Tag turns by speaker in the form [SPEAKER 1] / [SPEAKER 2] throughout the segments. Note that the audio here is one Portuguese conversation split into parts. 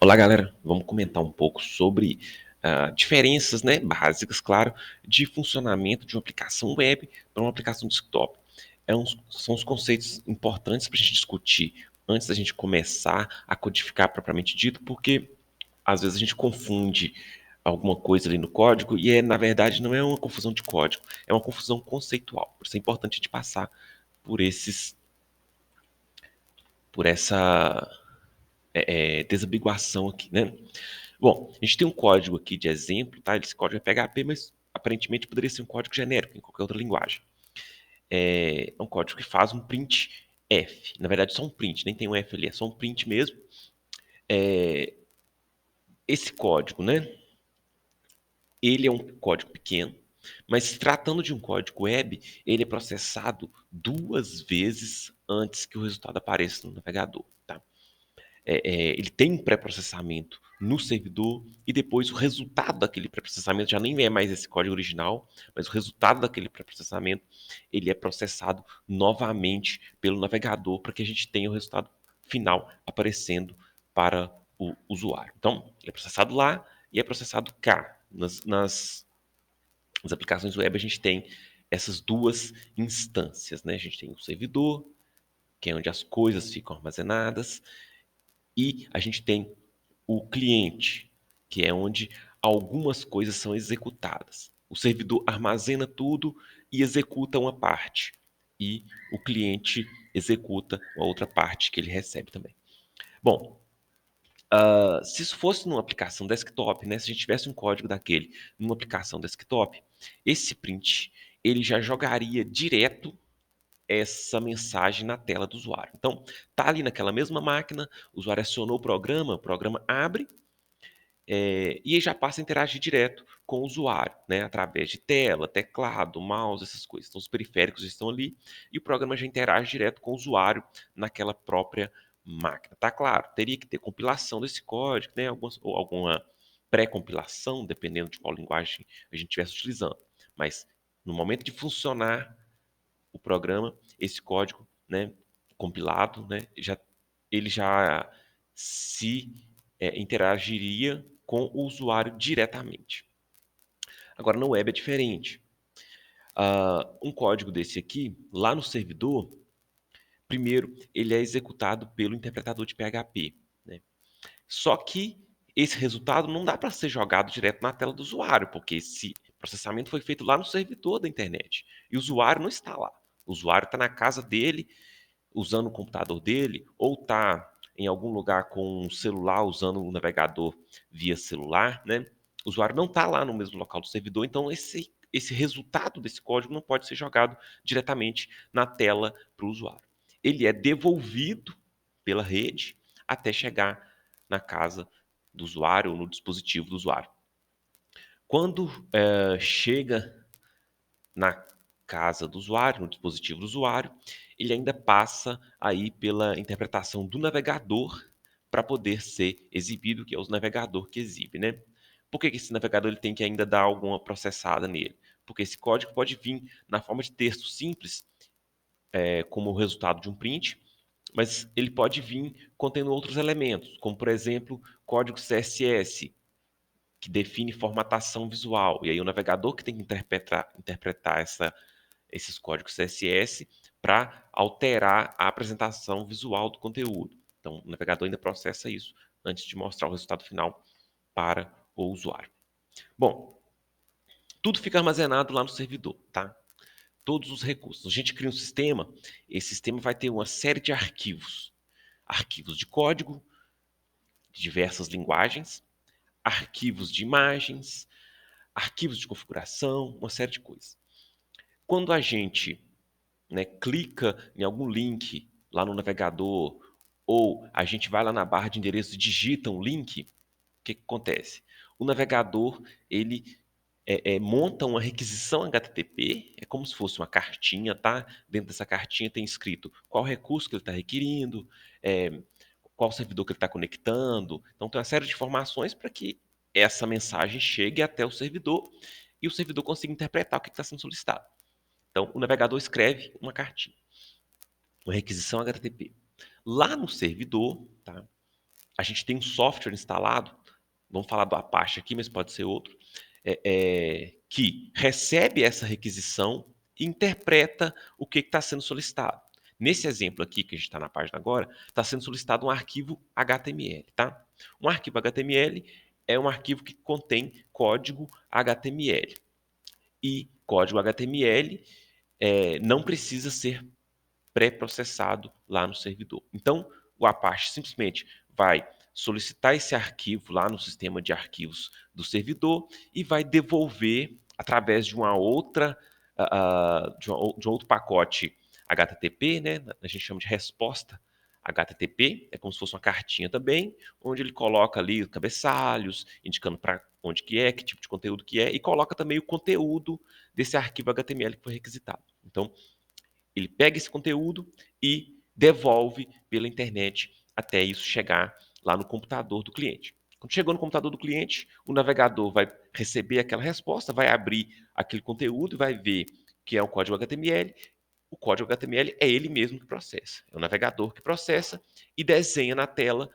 [SPEAKER 1] Olá, galera. Vamos comentar um pouco sobre diferenças, né, básicas, claro, de funcionamento de uma aplicação web para uma aplicação desktop. São os conceitos importantes para a gente discutir antes da gente começar a codificar propriamente dito, porque às vezes a gente confunde alguma coisa ali no código e, na verdade, não é uma confusão de código, é uma confusão conceitual. Por isso é importante a gente passar por por essa desambiguação aqui, né? Bom, a gente tem um código aqui de exemplo, tá? Esse código é PHP, mas aparentemente poderia ser um código genérico em qualquer outra linguagem. É um código que faz um print F. Na verdade, só um print, nem tem um F ali, é só um print mesmo. Esse código, né? Ele é um código pequeno, mas se tratando de um código web, ele é processado 2 vezes antes que o resultado apareça no navegador, tá? Ele tem um pré-processamento no servidor e depois o resultado daquele pré-processamento já nem é mais esse código original, mas o resultado daquele pré-processamento ele é processado novamente pelo navegador para que a gente tenha o resultado final aparecendo para o usuário. Então, ele é processado lá e é processado cá. Nas aplicações web a gente tem essas duas instâncias, né? A gente tem o servidor, que é onde as coisas ficam armazenadas, e a gente tem o cliente, que é onde algumas coisas são executadas. O servidor armazena tudo e executa uma parte. E o cliente executa uma outra parte que ele recebe também. Bom, se isso fosse numa aplicação desktop, né, se a gente tivesse um código daquele numa aplicação desktop, esse print ele já jogaria direto essa mensagem na tela do usuário. Então, tá ali naquela mesma máquina, o usuário acionou o programa abre e aí já passa a interagir direto com o usuário, né, através de tela, teclado, mouse, essas coisas. Então, os periféricos estão ali e o programa já interage direto com o usuário naquela própria máquina. Tá claro, teria que ter compilação desse código, né, ou alguma pré-compilação, dependendo de qual linguagem a gente estivesse utilizando. Mas no momento de funcionar o programa, esse código, né, compilado, né, ele já se interagiria com o usuário diretamente. Agora, no web é diferente. Um código desse aqui, lá no servidor, primeiro, ele é executado pelo interpretador de PHP, né? Só que esse resultado não dá para ser jogado direto na tela do usuário, porque esse processamento foi feito lá no servidor da internet. E o usuário não está lá. O usuário está na casa dele, usando o computador dele, ou está em algum lugar com um celular, usando o navegador via celular, né? O usuário não está lá no mesmo local do servidor, então esse resultado desse código não pode ser jogado diretamente na tela para o usuário. Ele é devolvido pela rede até chegar na casa do usuário ou no dispositivo do usuário. Quando chega na casa do usuário, no dispositivo do usuário, ele ainda passa aí pela interpretação do navegador para poder ser exibido, que é o navegador que exibe, né? Por que esse navegador ele tem que ainda dar alguma processada nele? Porque esse código pode vir na forma de texto simples, como o resultado de um print, mas ele pode vir contendo outros elementos, como por exemplo, código CSS, que define formatação visual. E aí o navegador que tem que interpretar esses códigos CSS para alterar a apresentação visual do conteúdo. Então, o navegador ainda processa isso antes de mostrar o resultado final para o usuário. Bom, tudo fica armazenado lá no servidor, tá? Todos os recursos. A gente cria um sistema, esse sistema vai ter uma série de arquivos. Arquivos de código, de diversas linguagens, arquivos de imagens, arquivos de configuração, uma série de coisas. Quando a gente, né, clica em algum link lá no navegador, ou a gente vai lá na barra de endereço e digita um link, o que acontece? O navegador, ele monta uma requisição HTTP, é como se fosse uma cartinha, tá? Dentro dessa cartinha tem escrito qual recurso que ele está requerindo, qual servidor que ele está conectando. Então tem uma série de informações para que essa mensagem chegue até o servidor e o servidor consiga interpretar o que está sendo solicitado. Então o navegador escreve uma cartinha, uma requisição HTTP. Lá no servidor, tá? a gente tem um software instalado, vamos falar do Apache aqui, mas pode ser outro, que recebe essa requisição e interpreta o que está sendo solicitado. Nesse exemplo aqui, que a gente está na página agora, está sendo solicitado um arquivo HTML, tá? Um arquivo HTML é um arquivo que contém código HTML. E código HTML não precisa ser pré-processado lá no servidor. Então, o Apache simplesmente vai solicitar esse arquivo lá no sistema de arquivos do servidor e vai devolver através de uma outra de um outro pacote HTTP, né? A gente chama de resposta HTTP, é como se fosse uma cartinha também, onde ele coloca ali os cabeçalhos, indicando para onde que é, que tipo de conteúdo que é, e coloca também o conteúdo desse arquivo HTML que foi requisitado. Então, ele pega esse conteúdo e devolve pela internet até isso chegar lá no computador do cliente. Quando chegou no computador do cliente, o navegador vai receber aquela resposta, vai abrir aquele conteúdo e vai ver que é um código HTML. O código HTML é ele mesmo que processa. É o navegador que processa e desenha na tela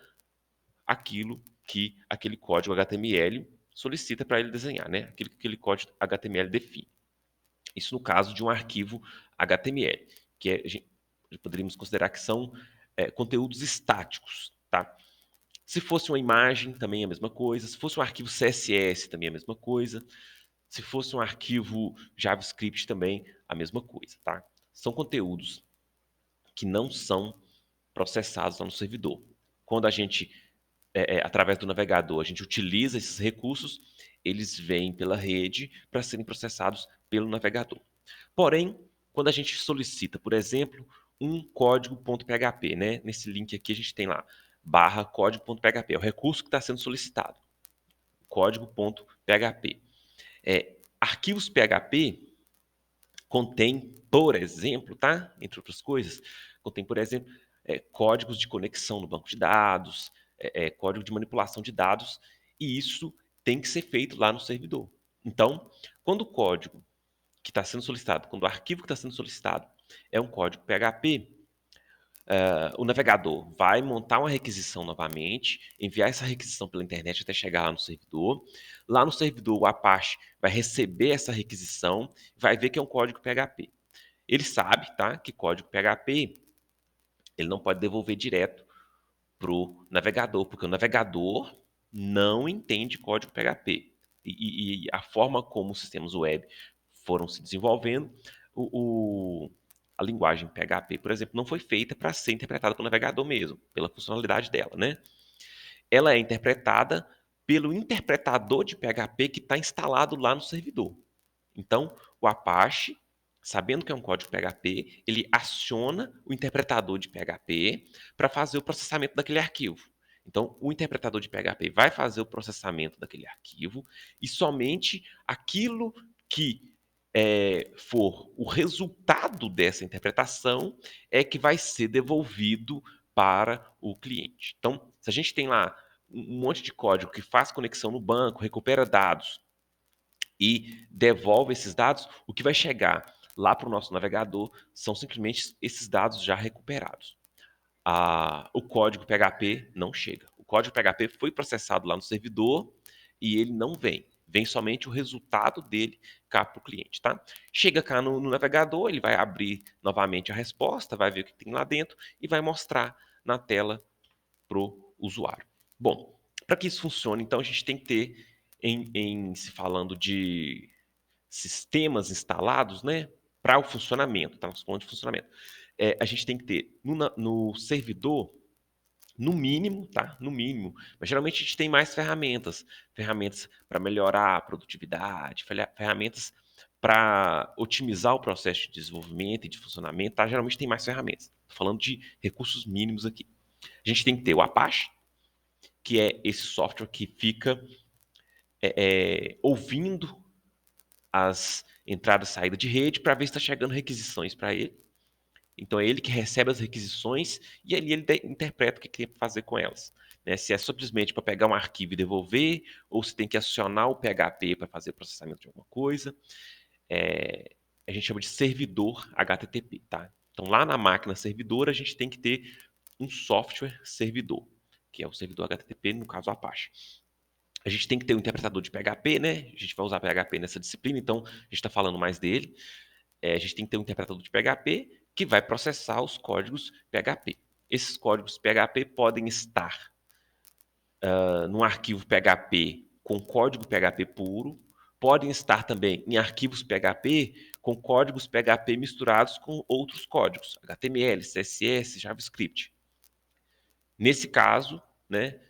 [SPEAKER 1] aquilo que aquele código HTML solicita para ele desenhar, né? Aquilo que aquele código HTML define. Isso no caso de um arquivo HTML, que poderíamos considerar que são conteúdos estáticos, tá? Se fosse uma imagem, também é a mesma coisa. Se fosse um arquivo CSS, também é a mesma coisa. Se fosse um arquivo JavaScript, também a mesma coisa, tá? São conteúdos que não são processados lá no servidor. Quando a gente, através do navegador, a gente utiliza esses recursos, eles vêm pela rede para serem processados pelo navegador. Porém, quando a gente solicita, por exemplo, um código.php, né? Nesse link aqui a gente tem lá, barra código.php, é o recurso que está sendo solicitado, código.php. Arquivos PHP contém, por exemplo, tá? Entre outras coisas, contém, por exemplo, códigos de conexão no banco de dados, código de manipulação de dados, e isso tem que ser feito lá no servidor. Então, quando o código que está sendo solicitado, quando o arquivo que está sendo solicitado é um código PHP, o navegador vai montar uma requisição novamente, enviar essa requisição pela internet até chegar lá no servidor. Lá no servidor, o Apache vai receber essa requisição, vai ver que é um código PHP. Ele sabe, tá, que código PHP ele não pode devolver direto para o navegador, porque o navegador não entende código PHP. E a forma como os sistemas web foram se desenvolvendo, a linguagem PHP, por exemplo, não foi feita para ser interpretada pelo navegador mesmo, pela funcionalidade dela, né? Ela é interpretada pelo interpretador de PHP que está instalado lá no servidor. Então, o Apache, sabendo que é um código PHP, ele aciona o interpretador de PHP para fazer o processamento daquele arquivo. Então, o interpretador de PHP vai fazer o processamento daquele arquivo e somente aquilo que for o resultado dessa interpretação é que vai ser devolvido para o cliente. Então, se a gente tem lá um monte de código que faz conexão no banco, recupera dados e devolve esses dados, o que vai chegar lá para o nosso navegador são simplesmente esses dados já recuperados. O código PHP não chega. O código PHP foi processado lá no servidor e ele não vem. Vem somente o resultado dele cá para o cliente, tá? Chega cá no navegador, ele vai abrir novamente a resposta, vai ver o que tem lá dentro e vai mostrar na tela para o usuário. Bom, para que isso funcione, então a gente tem que ter, se falando de sistemas instalados, né, para o funcionamento, tá? Nós falando de funcionamento. A gente tem que ter no servidor, no mínimo, tá? No mínimo. Mas geralmente a gente tem mais ferramentas. Ferramentas para melhorar a produtividade, ferramentas para otimizar o processo de desenvolvimento e de funcionamento, tá? Geralmente tem mais ferramentas. Tô falando de recursos mínimos aqui. A gente tem que ter o Apache, que é esse software que fica ouvindo as entradas e saídas de rede para ver se está chegando requisições para ele. Então é ele que recebe as requisições e ali ele interpreta o que queria fazer com elas. Né? Se é simplesmente para pegar um arquivo e devolver, ou se tem que acionar o PHP para fazer o processamento de alguma coisa. A gente chama de servidor HTTP. Tá? Então lá na máquina servidora a gente tem que ter um software servidor. que é o servidor HTTP, no caso Apache. A gente tem que ter um interpretador de PHP, né? A gente vai usar PHP nessa disciplina, então a gente está falando mais dele. A gente tem que ter um interpretador de PHP que vai processar os códigos PHP. Esses códigos PHP podem estar num arquivo PHP com código PHP puro, podem estar também em arquivos PHP com códigos PHP misturados com outros códigos, HTML, CSS, JavaScript. Nesse caso, né,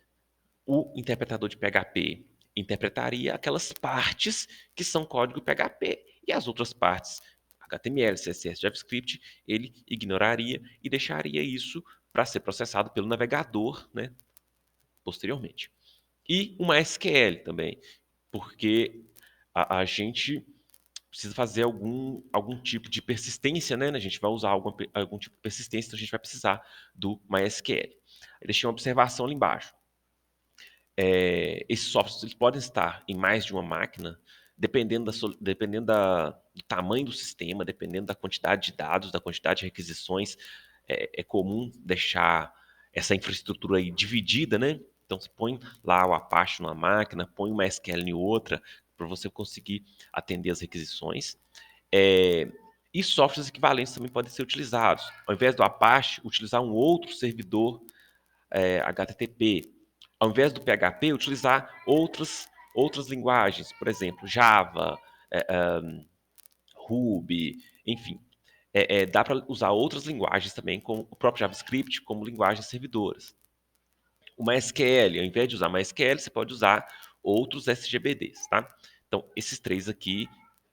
[SPEAKER 1] o interpretador de PHP interpretaria aquelas partes que são código PHP e as outras partes, HTML, CSS, JavaScript, ele ignoraria e deixaria isso para ser processado pelo navegador, né, posteriormente. E uma SQL também, porque a gente precisa fazer algum tipo de persistência, né? A gente vai usar algum tipo de persistência, então a gente vai precisar do MySQL. Eu deixei uma observação ali embaixo. Esses softwares eles podem estar em mais de uma máquina, dependendo do tamanho do sistema, dependendo da quantidade de dados, da quantidade de requisições. É comum deixar essa infraestrutura aí dividida, né? Então você põe lá o Apache numa máquina, põe uma SQL em outra, para você conseguir atender as requisições. E softwares equivalentes também podem ser utilizados. Ao invés do Apache, utilizar um outro servidor HTTP. Ao invés do PHP, utilizar outras linguagens, por exemplo, Java, Ruby, enfim. Dá para usar outras linguagens também, como o próprio JavaScript, como linguagens servidoras. O MySQL, ao invés de usar MySQL, você pode usar outros SGBDs, tá? Então, esses três aqui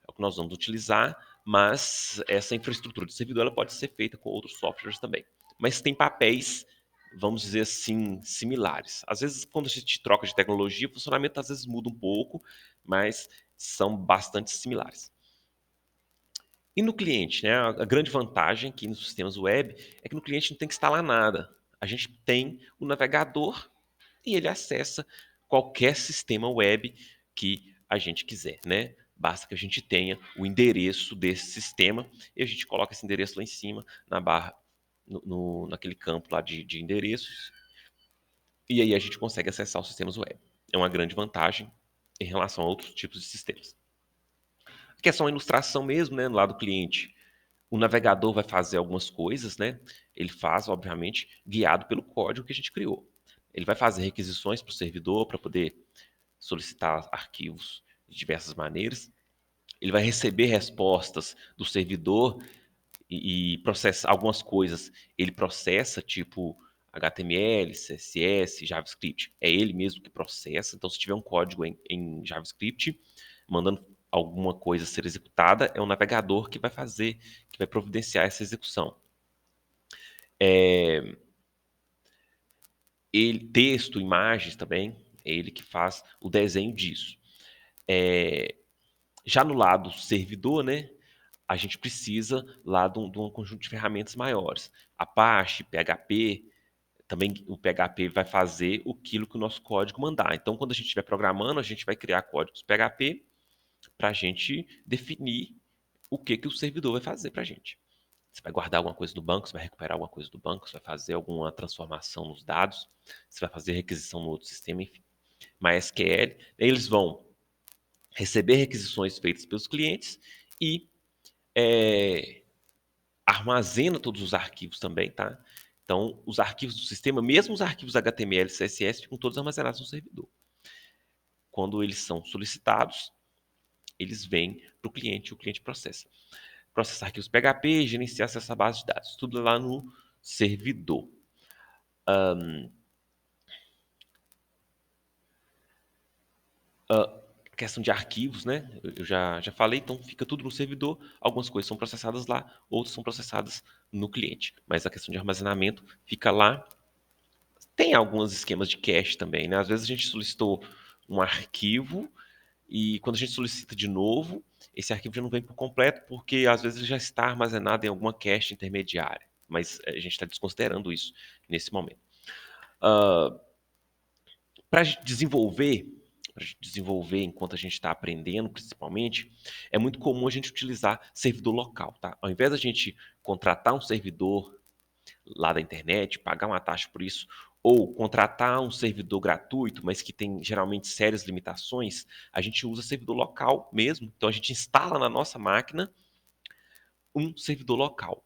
[SPEAKER 1] é o que nós vamos utilizar, mas essa infraestrutura de servidor ela pode ser feita com outros softwares também. Mas tem papéis, vamos dizer assim, similares. Às vezes, quando a gente troca de tecnologia, o funcionamento às vezes muda um pouco, mas são bastante similares. E no cliente, né? A grande vantagem aqui nos sistemas web é que no cliente não tem que instalar nada. A gente tem o navegador e ele acessa qualquer sistema web que a gente quiser, né? Basta que a gente tenha o endereço desse sistema e a gente coloca esse endereço lá em cima na barra, naquele campo lá de endereços, e aí a gente consegue acessar os sistemas web. É uma grande vantagem em relação a outros tipos de sistemas. Aqui é só uma ilustração mesmo, né? No lado do cliente, o navegador vai fazer algumas coisas, né? Ele faz, obviamente, guiado pelo código que a gente criou. Ele vai fazer requisições para o servidor para poder solicitar arquivos de diversas maneiras. Ele vai receber respostas do servidor e processar algumas coisas. Ele processa, tipo HTML, CSS, JavaScript. É ele mesmo que processa. Então, se tiver um código em JavaScript, mandando alguma coisa ser executada, é o navegador que vai fazer, que vai providenciar essa execução. Texto, imagens também, é ele que faz o desenho disso. Já no lado servidor, né, a gente precisa lá de um conjunto de ferramentas maiores. Apache, PHP, também o PHP vai fazer aquilo que o nosso código mandar. Então, quando a gente estiver programando, a gente vai criar códigos PHP para a gente definir o que o servidor vai fazer para a gente. Você vai guardar alguma coisa do banco, você vai recuperar alguma coisa do banco, você vai fazer alguma transformação nos dados, você vai fazer requisição no outro sistema, enfim. MySQL, eles vão receber requisições feitas pelos clientes e armazena todos os arquivos também, tá? Então, os arquivos do sistema, mesmo os arquivos HTML e CSS, ficam todos armazenados no servidor. Quando eles são solicitados, eles vêm para o cliente processa. Processar arquivos PHP, gerenciar essa base de dados. Tudo lá no servidor. Questão de arquivos, né? Eu já falei, então fica tudo no servidor. Algumas coisas são processadas lá, outras são processadas no cliente. Mas a questão de armazenamento fica lá. Tem alguns esquemas de cache também, né? Às vezes a gente solicitou um arquivo e quando a gente solicita de novo, esse arquivo já não vem por completo, porque às vezes ele já está armazenado em alguma cache intermediária. Mas a gente está desconsiderando isso nesse momento. Para desenvolver enquanto a gente está aprendendo, principalmente, é muito comum a gente utilizar servidor local, tá? Ao invés da gente contratar um servidor lá da internet, pagar uma taxa por isso, ou contratar um servidor gratuito, mas que tem geralmente sérias limitações, a gente usa servidor local mesmo. Então a gente instala na nossa máquina um servidor local.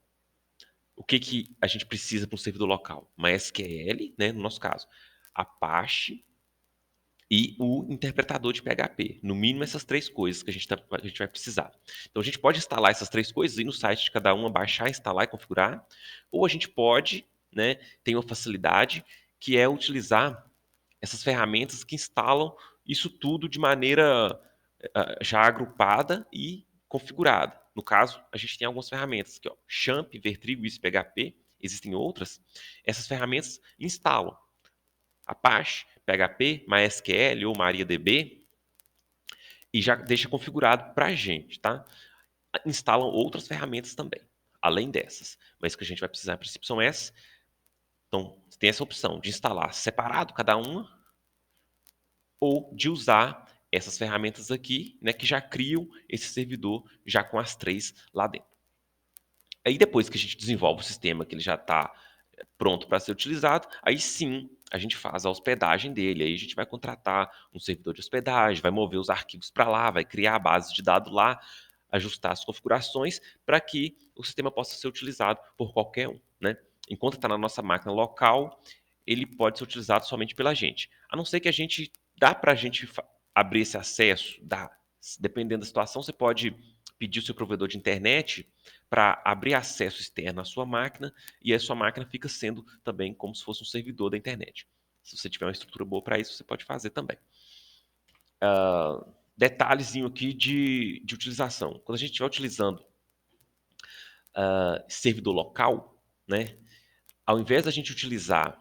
[SPEAKER 1] O que, que a gente precisa para um servidor local? MySQL, né, no nosso caso, Apache e o interpretador de PHP. No mínimo essas três coisas que a gente vai precisar. Então a gente pode instalar essas três coisas, ir no site de cada uma, baixar, instalar e configurar, ou a gente pode, né, tem uma facilidade que é utilizar essas ferramentas que instalam isso tudo de maneira já agrupada e configurada. No caso, a gente tem algumas ferramentas aqui, ó, Champ, Vertrigo, ISO, PHP, existem outras. Essas ferramentas instalam Apache, PHP, MySQL ou MariaDB e já deixa configurado para a gente, tá? Instalam outras ferramentas também, além dessas. Mas o que a gente vai precisar, a princípio, são essas. Então, tem essa opção de instalar separado cada uma ou de usar essas ferramentas aqui, né, que já criam esse servidor já com as três lá dentro. Aí depois que a gente desenvolve o sistema, que ele já está pronto para ser utilizado, aí sim a gente faz a hospedagem dele. Aí a gente vai contratar um servidor de hospedagem, vai mover os arquivos para lá, vai criar a base de dados lá, ajustar as configurações para que o sistema possa ser utilizado por qualquer um, né? Enquanto está na nossa máquina local, ele pode ser utilizado somente pela gente. A não ser que a gente dá para a gente abrir esse acesso, dá. Dependendo da situação, você pode pedir o seu provedor de internet para abrir acesso externo à sua máquina e a sua máquina fica sendo também como se fosse um servidor da internet. Se você tiver uma estrutura boa para isso, você pode fazer também. Detalhezinho aqui de utilização. Quando a gente estiver utilizando servidor local, né, ao invés da gente utilizar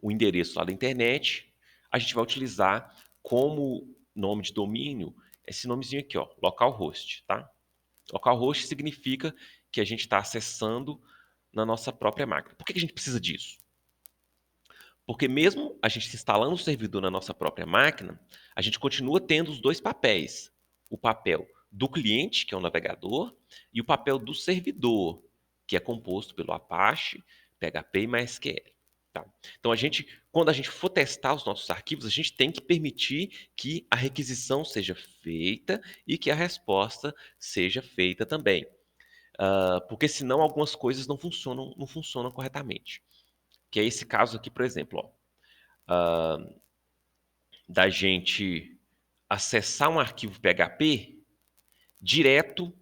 [SPEAKER 1] o endereço lá da internet, a gente vai utilizar como nome de domínio esse nomezinho aqui, ó, localhost, tá? Localhost significa que a gente está acessando na nossa própria máquina. Por que a gente precisa disso? Porque mesmo a gente instalando o servidor na nossa própria máquina, a gente continua tendo os dois papéis. O papel do cliente, que é o navegador, e o papel do servidor, que é composto pelo Apache, PHP e MySQL. Tá? Então, quando a gente for testar os nossos arquivos, a gente tem que permitir que a requisição seja feita e que a resposta seja feita também. Porque senão algumas coisas não funcionam corretamente. Que é esse caso aqui, por exemplo, ó, da gente acessar um arquivo PHP direto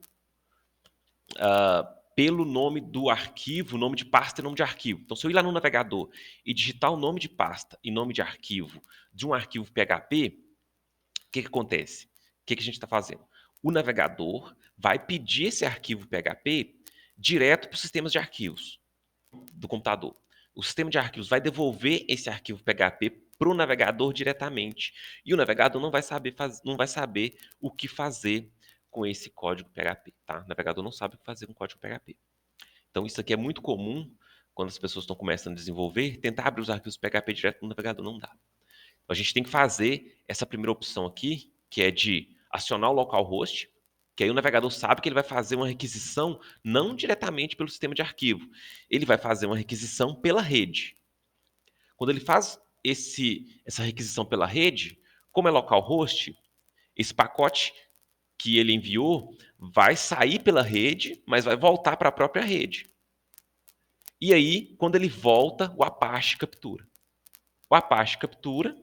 [SPEAKER 1] pelo nome do arquivo, nome de pasta e nome de arquivo. Então, se eu ir lá no navegador e digitar o nome de pasta e nome de arquivo de um arquivo PHP, o que acontece? O que a gente está fazendo? O navegador vai pedir esse arquivo PHP direto para os sistemas de arquivos do computador. O sistema de arquivos vai devolver esse arquivo PHP para o navegador diretamente. E o navegador não vai saber o que fazer com esse código PHP. Tá? O navegador não sabe o que fazer com o código PHP. Então, isso aqui é muito comum quando as pessoas estão começando a desenvolver, tentar abrir os arquivos PHP direto no navegador não dá. Então, a gente tem que fazer essa primeira opção aqui, que é de acionar o localhost, que aí o navegador sabe que ele vai fazer uma requisição não diretamente pelo sistema de arquivo, ele vai fazer uma requisição pela rede. Quando ele faz essa requisição pela rede, como é localhost, esse pacote que ele enviou vai sair pela rede, mas vai voltar para a própria rede. E aí, quando ele volta, o Apache captura. O Apache captura,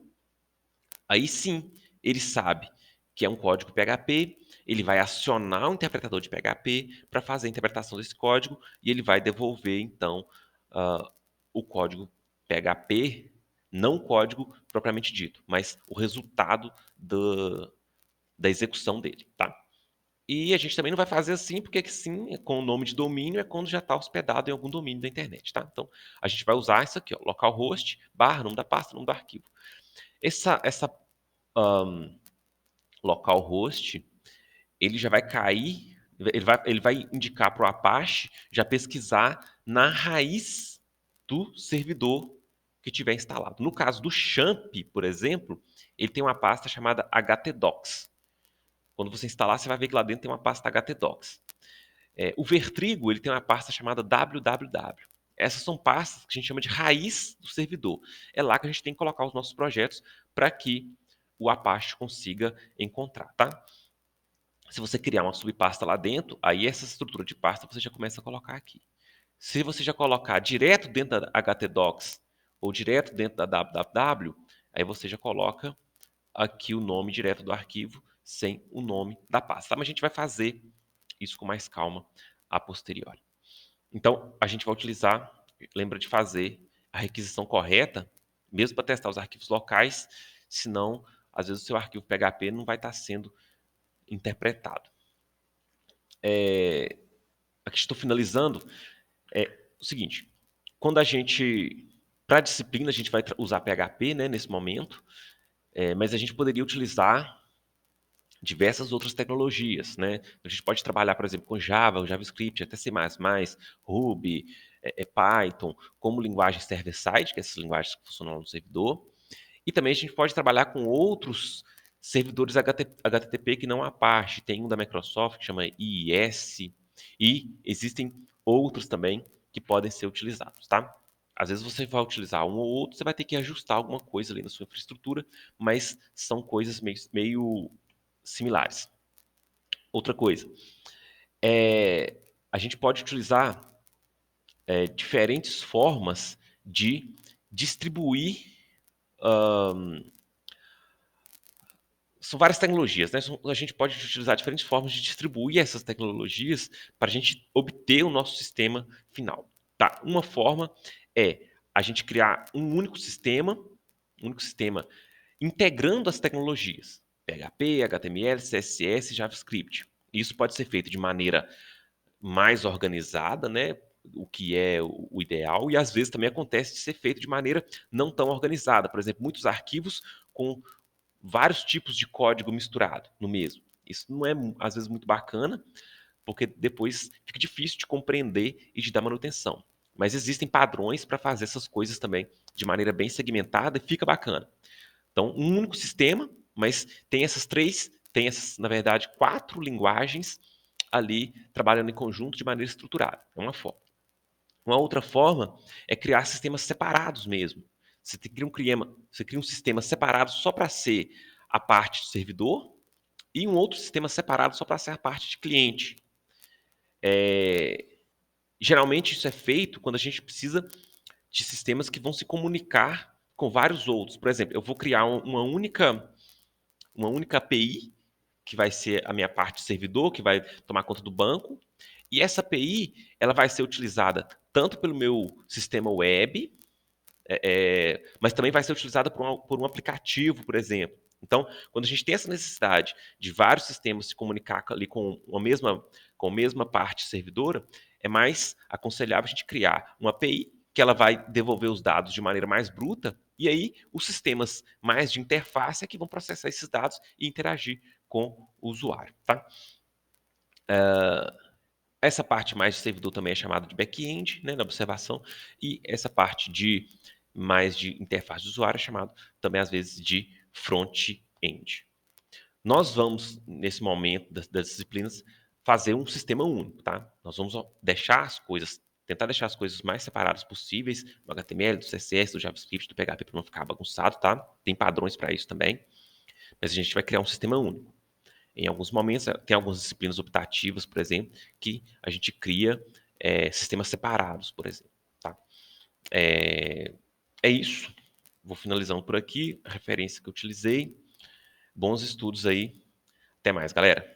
[SPEAKER 1] aí sim ele sabe que é um código PHP, ele vai acionar o interpretador de PHP para fazer a interpretação desse código e ele vai devolver, então, o código PHP, não o código propriamente dito, mas o resultado da execução dele, tá? E a gente também não vai fazer assim, porque sim, com o nome de domínio é quando já está hospedado em algum domínio da internet, tá? Então, a gente vai usar isso aqui, ó, localhost, barra, nome da pasta, nome do arquivo. Essa localhost, ele já vai cair, ele vai indicar para o Apache já pesquisar na raiz do servidor que tiver instalado. No caso do Champ, por exemplo, ele tem uma pasta chamada htdocs. Quando você instalar, você vai ver que lá dentro tem uma pasta htdocs. O Vertrigo ele tem uma pasta chamada www. Essas são pastas que a gente chama de raiz do servidor. É lá que a gente tem que colocar os nossos projetos para que o Apache consiga encontrar, tá? Se você criar uma subpasta lá dentro, aí essa estrutura de pasta você já começa a colocar aqui. Se você já colocar direto dentro da htdocs ou direto dentro da www, aí você já coloca aqui o nome direto do arquivo sem o nome da pasta. Tá? Mas a gente vai fazer isso com mais calma a posteriori. Então, a gente vai utilizar, lembra de fazer a requisição correta, mesmo para testar os arquivos locais, senão, às vezes, o seu arquivo PHP não vai estar sendo interpretado. Aqui estou finalizando. É o seguinte, quando a gente, para a disciplina, a gente vai usar PHP, né, nesse momento, mas a gente poderia utilizar diversas outras tecnologias, né? A gente pode trabalhar, por exemplo, com Java, JavaScript, até C++, Ruby, Python, como linguagem server-side, que é essas linguagens que funcionam no servidor. E também a gente pode trabalhar com outros servidores HTTP que não Apache. Tem um da Microsoft que chama IIS, e existem outros também que podem ser utilizados, tá? Às vezes você vai utilizar um ou outro, você vai ter que ajustar alguma coisa ali na sua infraestrutura, mas são coisas meio similares. Outra coisa, a gente pode utilizar diferentes formas de distribuir. São várias tecnologias, né? A gente pode utilizar diferentes formas de distribuir essas tecnologias para a gente obter o nosso sistema final. Tá? Uma forma é a gente criar um único sistema integrando as tecnologias, PHP, HTML, CSS, JavaScript. Isso pode ser feito de maneira mais organizada, né? O que é o ideal, e às vezes também acontece de ser feito de maneira não tão organizada. Por exemplo, muitos arquivos com vários tipos de código misturado no mesmo. Isso não é, às vezes, muito bacana, porque depois fica difícil de compreender e de dar manutenção. Mas existem padrões para fazer essas coisas também de maneira bem segmentada e fica bacana. Então, um único sistema, mas tem essas, na verdade, 4 linguagens ali trabalhando em conjunto de maneira estruturada. É uma forma. Uma outra forma é criar sistemas separados mesmo. Você cria um sistema separado só para ser a parte de servidor e um outro sistema separado só para ser a parte de cliente. Geralmente isso é feito quando a gente precisa de sistemas que vão se comunicar com vários outros. Por exemplo, eu vou criar uma única API, que vai ser a minha parte de servidor, que vai tomar conta do banco, e essa API ela vai ser utilizada tanto pelo meu sistema web, mas também vai ser utilizada por um aplicativo, por exemplo. Então, quando a gente tem essa necessidade de vários sistemas se comunicar ali com a mesma parte servidora, é mais aconselhável a gente criar uma API que ela vai devolver os dados de maneira mais bruta, e aí os sistemas mais de interface é que vão processar esses dados e interagir com o usuário. Tá? Essa parte mais de servidor também é chamada de back-end, né, da observação, e essa parte mais de interface de usuário é chamada também às vezes de front-end. Nós vamos, nesse momento das disciplinas, fazer um sistema único, tá? Nós vamos tentar deixar as coisas mais separadas possíveis, do HTML, do CSS, do JavaScript, do PHP, para não ficar bagunçado, tá? Tem padrões para isso também, mas a gente vai criar um sistema único. Em alguns momentos, tem algumas disciplinas optativas, por exemplo, que a gente cria sistemas separados, por exemplo. Tá? É isso. Vou finalizando por aqui. A referência que eu utilizei. Bons estudos aí. Até mais, galera.